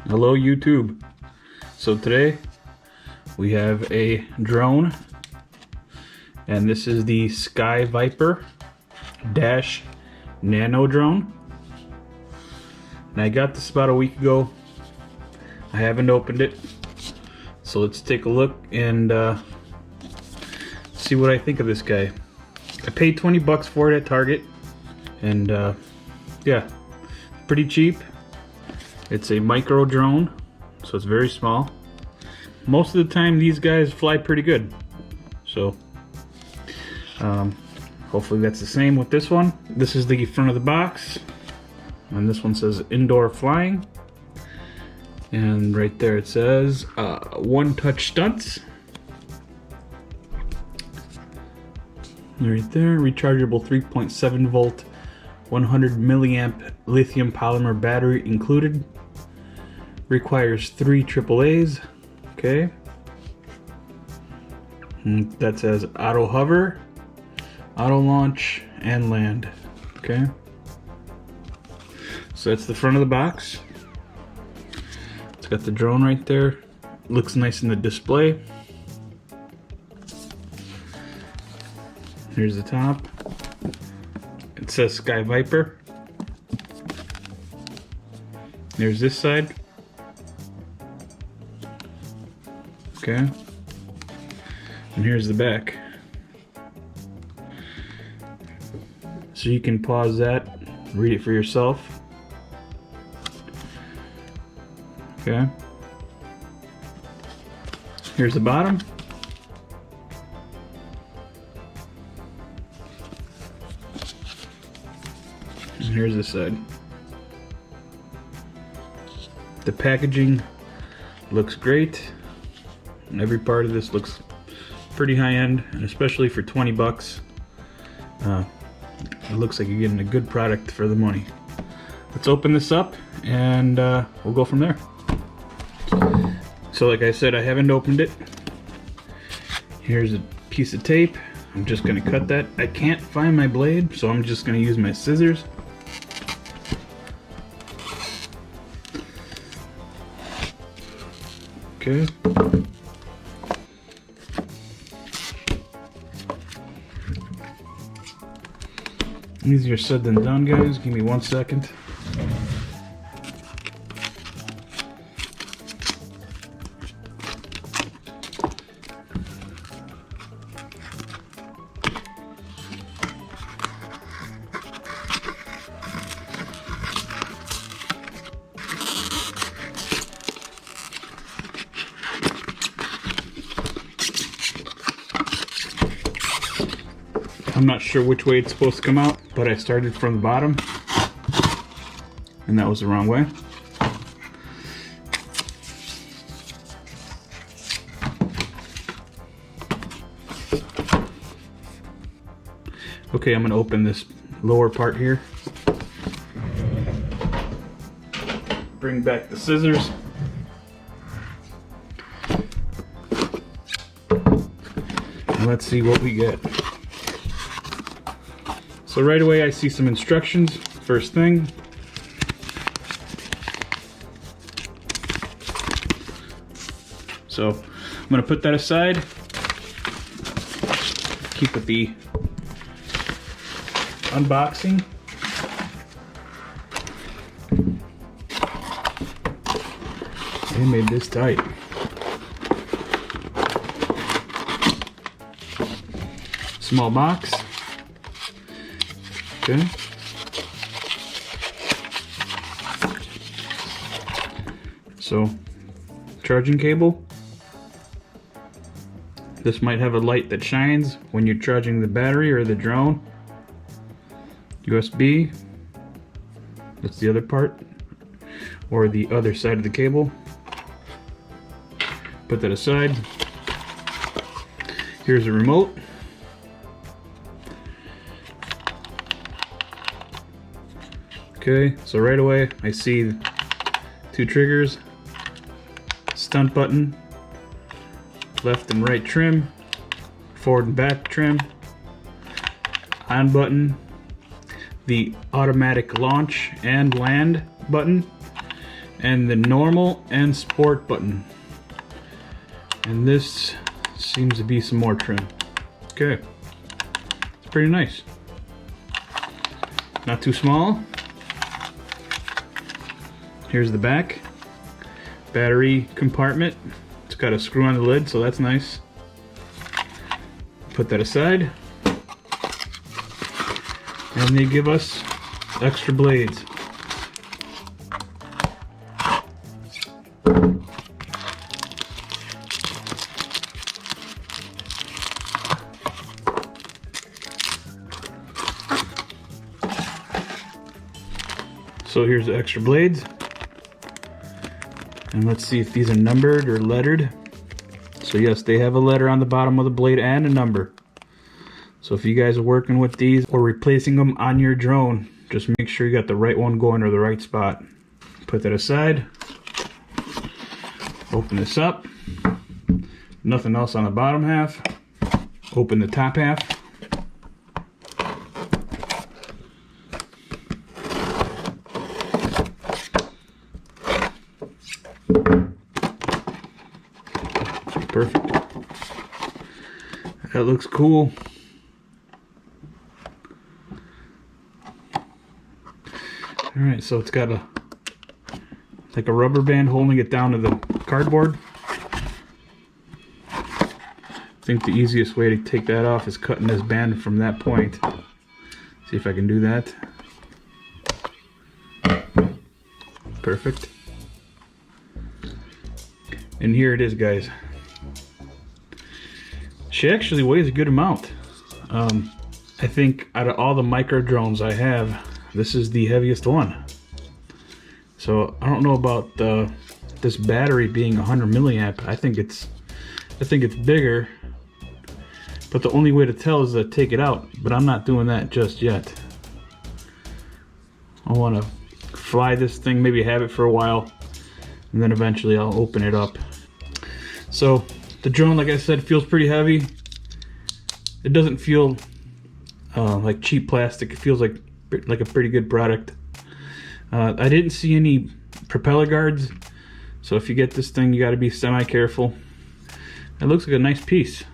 Hello YouTube. So today we have a drone, and this is the Sky Viper Dash Nano drone. And I got this about a week ago. I haven't opened it, so let's take a look and see what I think of this guy. I paid 20 bucks for it at Target, and yeah, pretty cheap. It's a micro drone, so it's very small. Most of the time these guys fly pretty good, so hopefully that's the same with this one. This is the front of the box, and this one says indoor flying, and right there it says one touch stunts. Right there, rechargeable 3.7 volt 100 milliamp lithium polymer battery included. Requires 3 AAAs. Okay. And that says auto hover, auto launch, and land. Okay. So that's the front of the box. It's got the drone right there. Looks nice in the display. Here's the top. It says Sky Viper. There's this side. Okay. And here's the back. So you can pause that, read it for yourself. Okay. Here's the bottom. And here's the side. The packaging looks great. And every part of this looks pretty high end, and especially for 20 bucks. It looks like you're getting a good product for the money. Let's open this up and we'll go from there. So like I said, I haven't opened it. Here's a piece of tape. I'm just gonna cut that. I can't find my blade, so I'm just gonna use my scissors. Okay. Easier said than done, guys. Give me 1 second. I'm not sure which way it's supposed to come out, but I started from the bottom, and that was the wrong way. Okay, I'm going to open this lower part here. Bring back the scissors. And let's see what we get. So right away I see some instructions. First thing. So I'm going to put that aside. Keep with the unboxing. They made this tight. Small box. Okay. So, charging cable. This might have a light that shines when you're charging the battery or the drone. USB. That's the other part, or the other side of the cable. Put that aside. Here's a remote. Okay, so right away I see 2 triggers, stunt button, left and right trim, forward and back trim, on button, the automatic launch and land button, and the normal and sport button. And this seems to be some more trim. Okay, it's pretty nice. Not too small. Here's the back. Battery compartment. It's got a screw on the lid, so that's nice. Put that aside. And they give us extra blades. So here's the extra blades. And let's see if these are numbered or lettered. So yes, they have a letter on the bottom of the blade and a number. So if you guys are working with these or replacing them on your drone, just make sure you got the right one going or the right spot. Put that aside. Open this up. Nothing else on the bottom half. Open the top half. Perfect. That looks cool. Alright, so it's got like a rubber band holding it down to the cardboard. I think the easiest way to take that off is cutting this band from that point. See if I can do that. Perfect. And here it is, guys. She actually weighs a good amount. I think out of all the micro drones I have, this is the heaviest one. So I don't know about this battery being 100 milliamp. I think it's bigger. But the only way to tell is to take it out. But I'm not doing that just yet. I want to fly this thing, maybe have it for a while, and then eventually I'll open it up. So the drone, like I said, feels pretty heavy. It doesn't feel like cheap plastic. It feels like a pretty good product. I didn't see any propeller guards, so if you get this thing, you got to be semi-careful. It looks like a nice piece.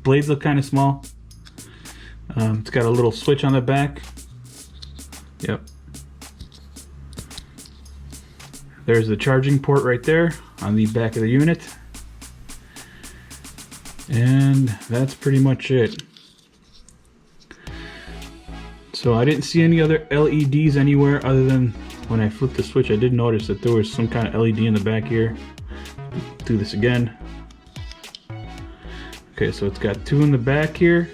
Blades look kind of small. It's got a little switch on the back. Yep. There's the charging port right there on the back of the unit. And that's pretty much it. So I didn't see any other LEDs anywhere other than when I flipped the switch. I did notice that there was some kind of LED in the back here. Do this again. Okay, so it's got two in the back here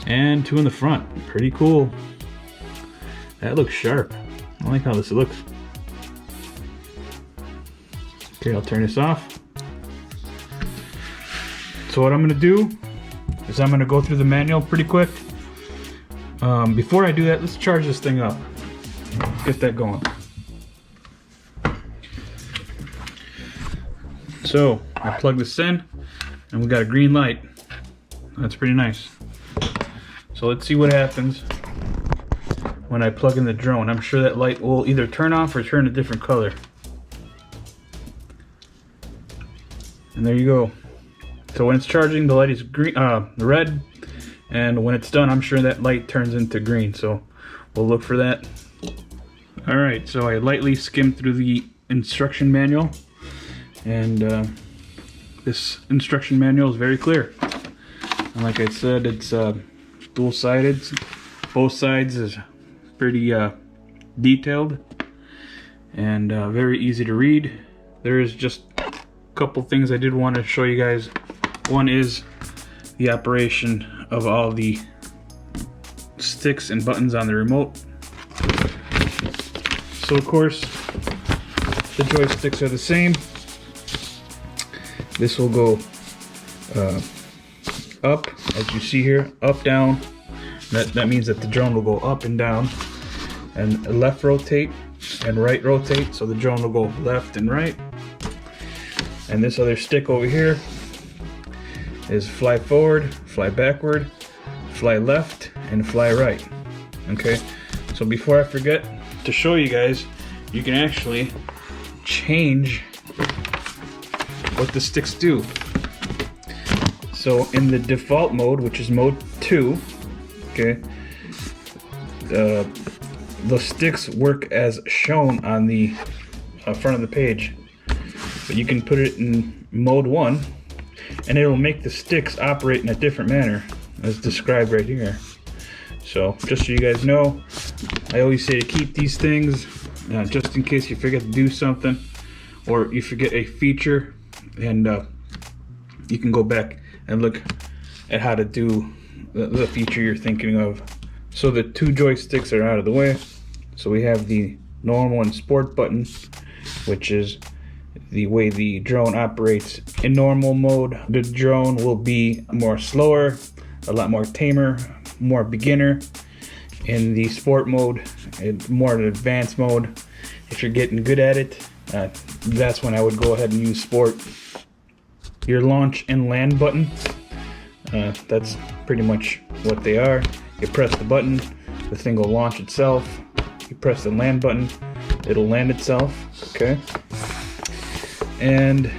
and two in the front. Pretty cool. That looks sharp. I like how this looks. Okay, I'll turn this off. So what I'm going to do is I'm going to go through the manual pretty quick. Before I do that, let's charge this thing up. Get that going. So I plug this in and we got a green light. That's pretty nice. So let's see what happens when I plug in the drone. I'm sure that light will either turn off or turn a different color. And there you go. So when it's charging, the light is green, red, and when it's done, I'm sure that light turns into green. So we'll look for that. All right, so I lightly skimmed through the instruction manual, and this instruction manual is very clear. And like I said, it's dual-sided. Both sides is pretty detailed and very easy to read. There is just a couple things I did want to show you guys. One is the operation of all the sticks and buttons on the remote. So of course the joysticks are the same. This will go up, as you see here, up, down. That means that the drone will go up and down, and left rotate and right rotate, so the drone will go left and right. And this other stick over here is fly forward, fly backward, fly left, and fly right. Okay, so before I forget to show you guys, you can actually change what the sticks do. So in the default mode, which is mode 2, okay, the sticks work as shown on the front of the page, but you can put it in mode 1 and it'll make the sticks operate in a different manner as described right here. So just so you guys know, I always say to keep these things just in case you forget to do something or you forget a feature, and you can go back and look at how to do the feature you're thinking of. So the 2 joysticks are out of the way. So we have the normal and sport button, which is the way the drone operates. In normal mode, the drone will be more slower, a lot more tamer, more beginner. In the sport mode, it's more an advanced mode. If you're getting good at it, that's when I would go ahead and use sport. Your launch and land button, that's pretty much what they are. You press the button, the thing will launch itself. You press the land button, it'll land itself, okay? And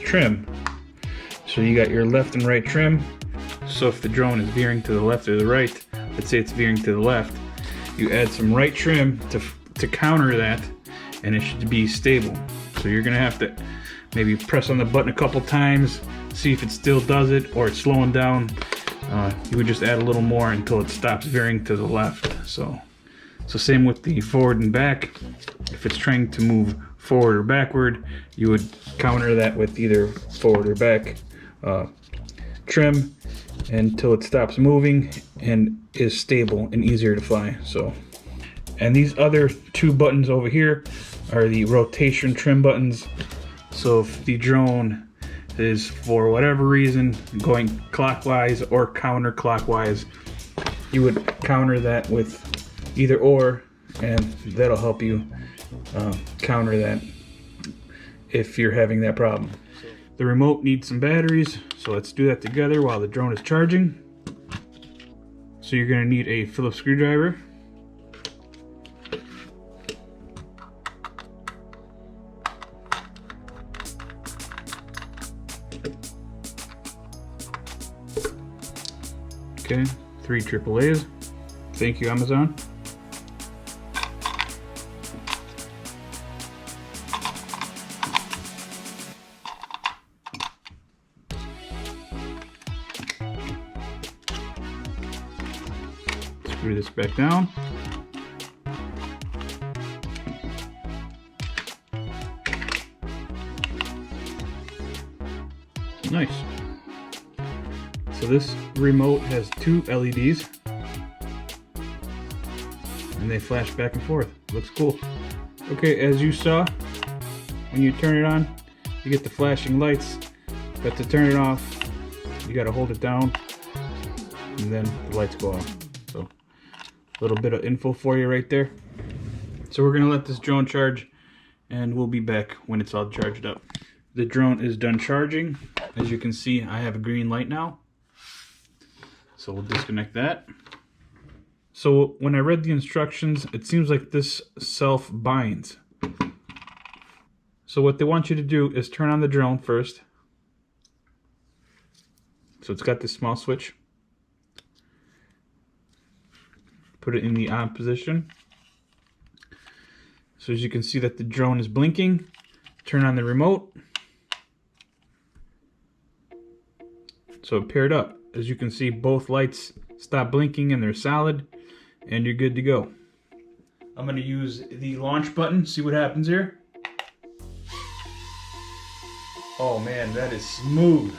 trim. So you got your left and right trim. So if the drone is veering to the left or the right, let's say it's veering to the left, you add some right trim to counter that, and it should be stable. So you're gonna have to maybe press on the button a couple times, see if it still does it or it's slowing down. You would just add a little more until it stops veering to the left. So same with the forward and back. If it's trying to move forward or backward, you would counter that with either forward or back trim until it stops moving and is stable and easier to fly. So, and these other 2 buttons over here are the rotation trim buttons. So if the drone is, for whatever reason, going clockwise or counterclockwise, you would counter that with either or, and that'll help you counter that if you're having that problem. The remote needs some batteries, so let's do that together while the drone is charging. So you're going to need a Phillips screwdriver. Okay, 3 AAAs. Thank you, Amazon. Screw this back down. Nice. So this remote has 2 LEDs and they flash back and forth. Looks cool. Okay, as you saw, when you turn it on, you get the flashing lights, but to turn it off, you gotta hold it down and then the lights go off. So a little bit of info for you right there. So we're gonna let this drone charge and we'll be back when it's all charged up. The drone is done charging. As you can see, I have a green light now. So we'll disconnect that. So when I read the instructions, it seems like this self-binds. So what they want you to do is turn on the drone first. So it's got this small switch. Put it in the on position. So as you can see that the drone is blinking, turn on the remote. So it paired up. As you can see, both lights stop blinking and they're solid, and you're good to go. I'm going to use the launch button, see what happens here. Oh man, that is smooth.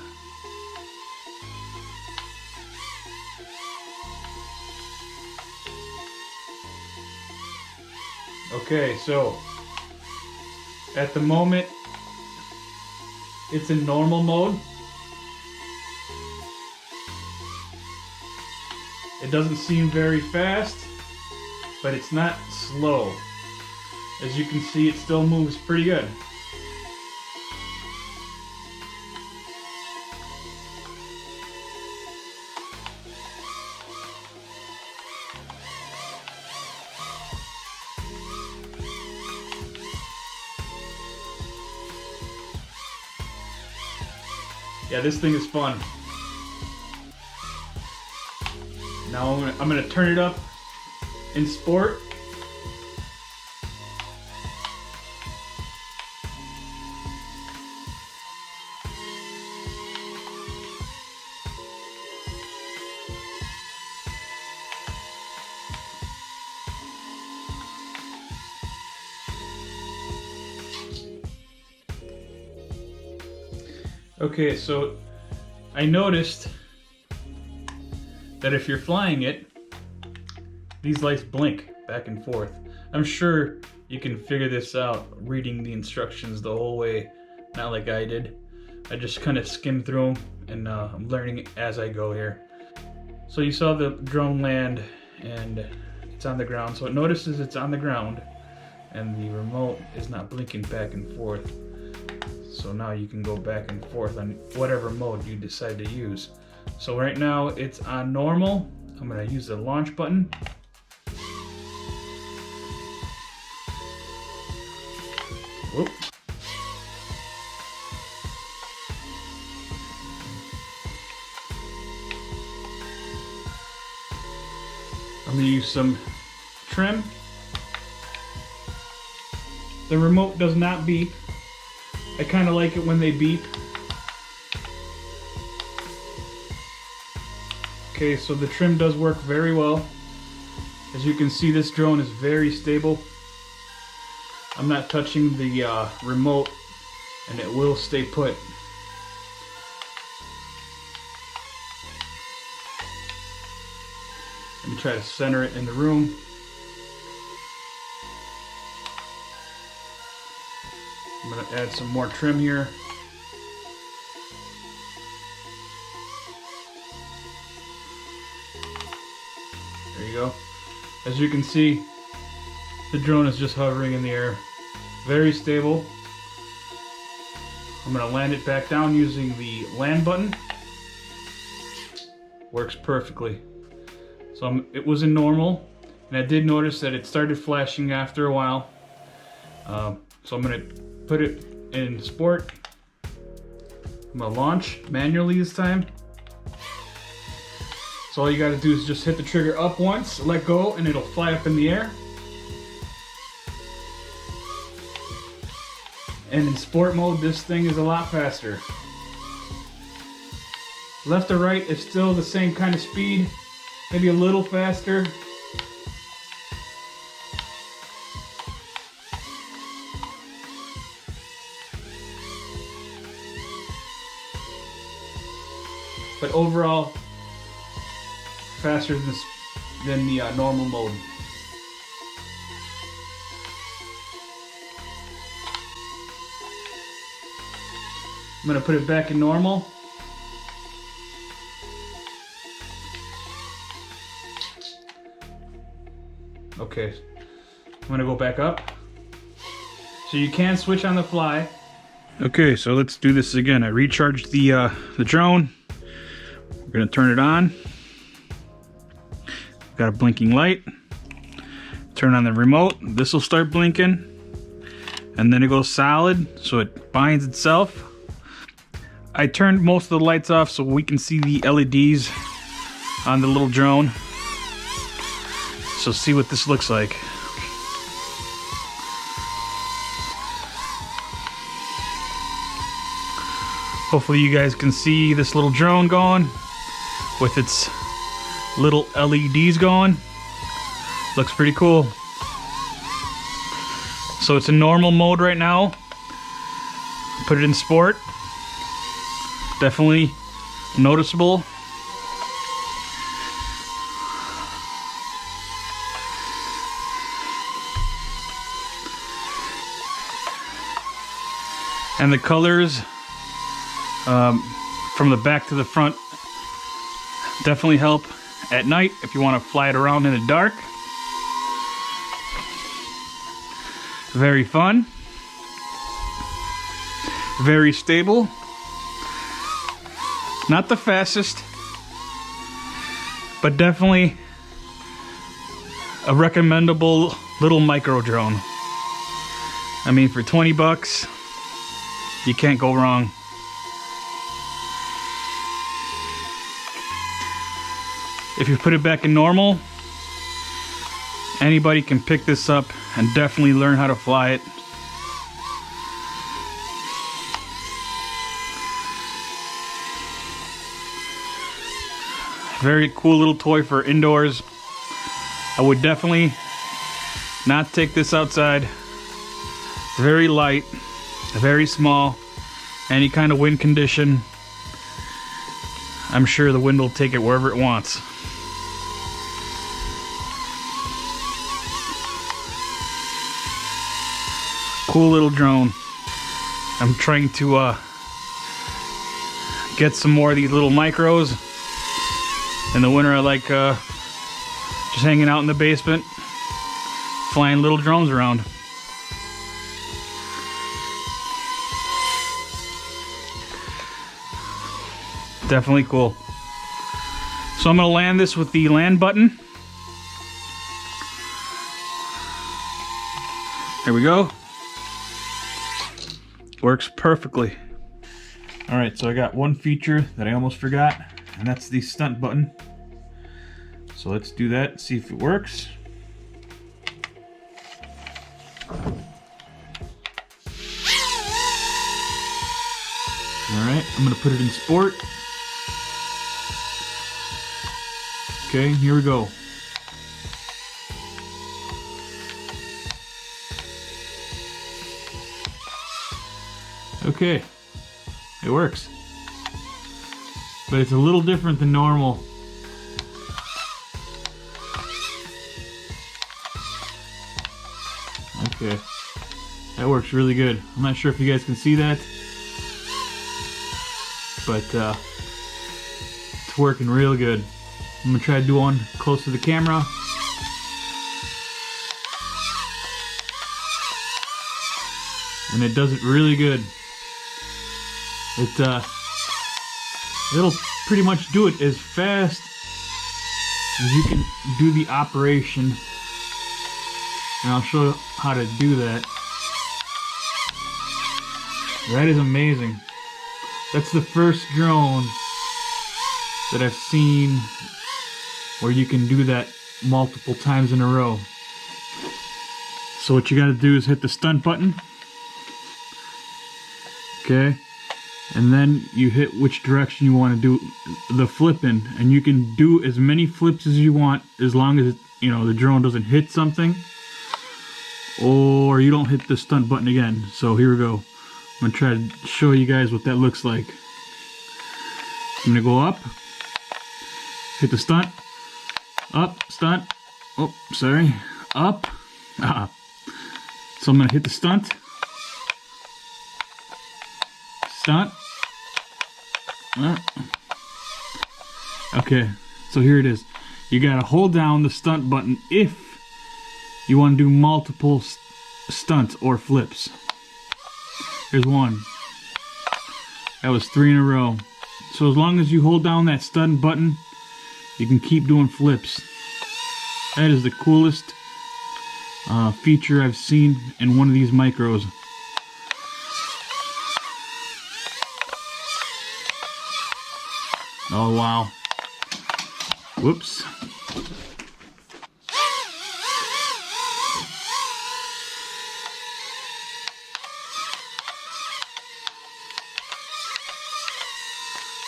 Okay, so at the moment it's in normal mode. It doesn't seem very fast, but it's not slow. As you can see, it still moves pretty good. Yeah, this thing is fun. Now I'm gonna turn it up in sport. Okay, so I noticed that if you're flying it, these lights blink back and forth. I'm sure you can figure this out reading the instructions the whole way, not like I did. I just kind of skimmed through them, and I'm learning as I go here. So you saw the drone land, and it's on the ground. So it notices it's on the ground, and the remote is not blinking back and forth. So now you can go back and forth on whatever mode you decide to use. So right now it's on normal. I'm gonna use the launch button. Whoop. I'm gonna use some trim. The remote does not beep. I kind of like it when they beep. Okay, so the trim does work very well. As you can see, this drone is very stable. I'm not touching the remote, and it will stay put. Let me try to center it in the room. I'm going to add some more trim here. There you go. As you can see, the drone is just hovering in the air. Very stable. I'm going to land it back down using the land button. Works perfectly. So it was in normal, and I did notice that it started flashing after a while. So I'm going to put it in sport. I'm going to launch manually this time. So all you got to do is just hit the trigger up once, let go, and it'll fly up in the air. And in sport mode, this thing is a lot faster. Left to right is still the same kind of speed, maybe a little faster. But overall, faster than the normal mode. I'm going to put it back in normal. Okay, I'm going to go back up. So you can switch on the fly. Okay, so let's do this again. I recharged the drone. We're going to turn it on. Got a blinking light. Turn on the remote. This will start blinking. And then it goes solid, so it binds itself. I turned most of the lights off so we can see the LEDs on the little drone. So see what this looks like. Hopefully you guys can see this little drone going with its little LEDs going. Looks pretty cool. So it's in normal mode right now. Put it in sport. Definitely noticeable. And the colors from the back to the front definitely help at night if you want to fly it around in the dark. Very fun. Very stable. Not the fastest, but definitely a recommendable little micro drone. I mean, for 20 bucks, you can't go wrong. If you put it back in normal, anybody can pick this up and definitely learn how to fly it. Very cool little toy for indoors. I would definitely not take this outside. Very light, very small. Any kind of wind condition, I'm sure the wind will take it wherever it wants. Cool little drone. I'm trying to get some more of these little micros. In the winter I like just hanging out in the basement, flying little drones around. Definitely cool. So I'm going to land this with the land button. There we go. Works perfectly. Alright, so I got one feature that I almost forgot, and that's the stunt button. So let's do that, see if it works. Alright, I'm going to put it in sport. Okay, here we go. Okay, it works. But it's a little different than normal. Okay, that works really good. I'm not sure if you guys can see that, but it's working real good. I'm gonna try to do one close to the camera. And it does it really good. It'll pretty much do it as fast as you can do the operation. And I'll show you how to do that. That is amazing. That's the first drone that I've seen where you can do that multiple times in a row. So what you gotta do is hit the stunt button. Okay, and then you hit which direction you want to do the flip in, and you can do as many flips as you want as long as you know the drone doesn't hit something or you don't hit the stunt button again. So here we go. I'm gonna try to show you guys what that looks like. I'm gonna go up, hit the stunt, up, stunt, oh sorry, up, so I'm gonna hit the stunt, stunt, okay, so here it is. You gotta hold down the stunt button if you want to do multiple stunts or flips. Here's one. That was 3 in a row. So as long as you hold down that stunt button, you can keep doing flips. That is the coolest feature I've seen in one of these micros. Oh wow. Whoops.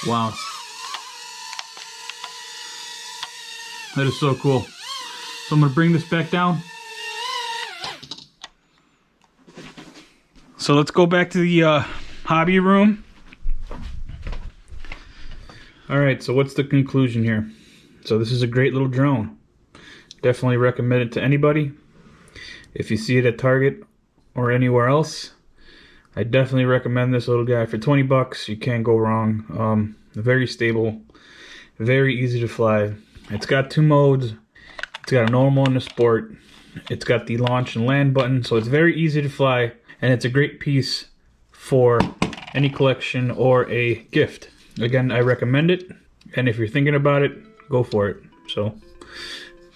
Wow. That is so cool. So I'm going to bring this back down. So let's go back to the hobby room. Alright, so what's the conclusion here? So this is a great little drone. Definitely recommend it to anybody. If you see it at Target or anywhere else, I definitely recommend this little guy. For 20 bucks, you can't go wrong. Very stable, very easy to fly. It's got 2 modes. It's got a normal and a sport. It's got the launch and land button, so it's very easy to fly, and it's a great piece for any collection or a gift. Again, I recommend it, and if you're thinking about it, go for it. So,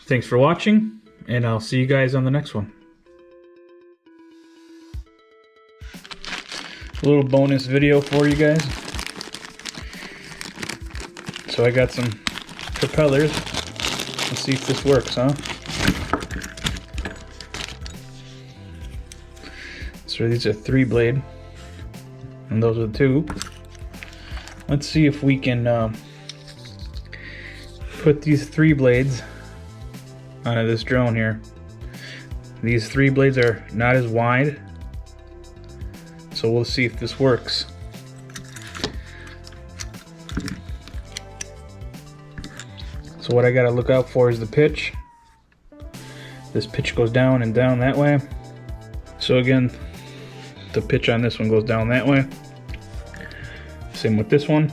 thanks for watching, and I'll see you guys on the next one. A little bonus video for you guys. So I got some propellers Let's see if this works, huh? So these are 3 blade, and those are 2. Let's see if we can put these 3 blades onto this drone here. These 3 blades are not as wide, so we'll see if this works. So what I gotta look out for is the pitch. This pitch goes down and down that way. So again, the pitch on this one goes down that way. Same with this one.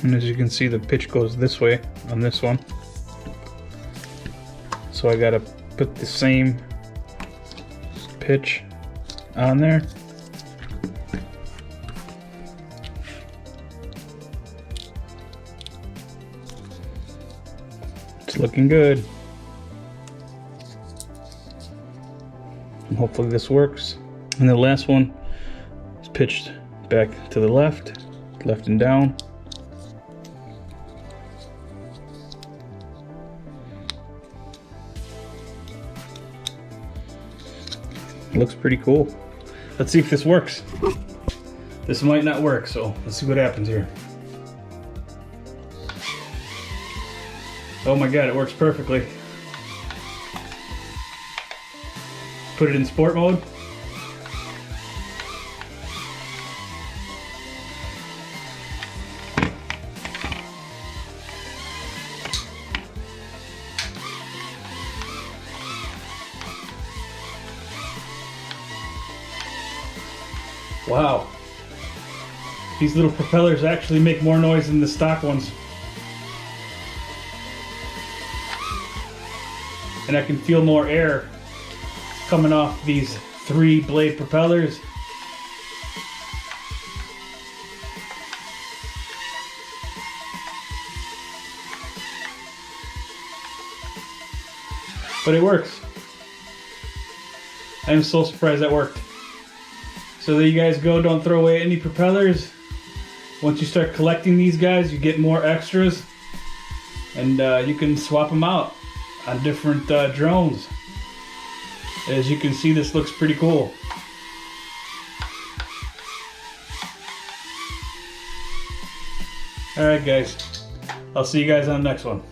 And as you can see, the pitch goes this way on this one. So I gotta put the same pitch on there. It's looking good. And hopefully this works. And the last one is pitched back to the left and down. It looks pretty cool. Let's see if this works. This might not work, so let's see what happens here. Oh my god, it works perfectly. Put it in sport mode. Wow. These little propellers actually make more noise than the stock ones. And I can feel more air coming off these 3 blade propellers. But it works. I'm so surprised that worked. So there you guys go, don't throw away any propellers. Once you start collecting these guys, you get more extras. And you can swap them out on different drones. As you can see, this looks pretty cool. Alright guys, I'll see you guys on the next one.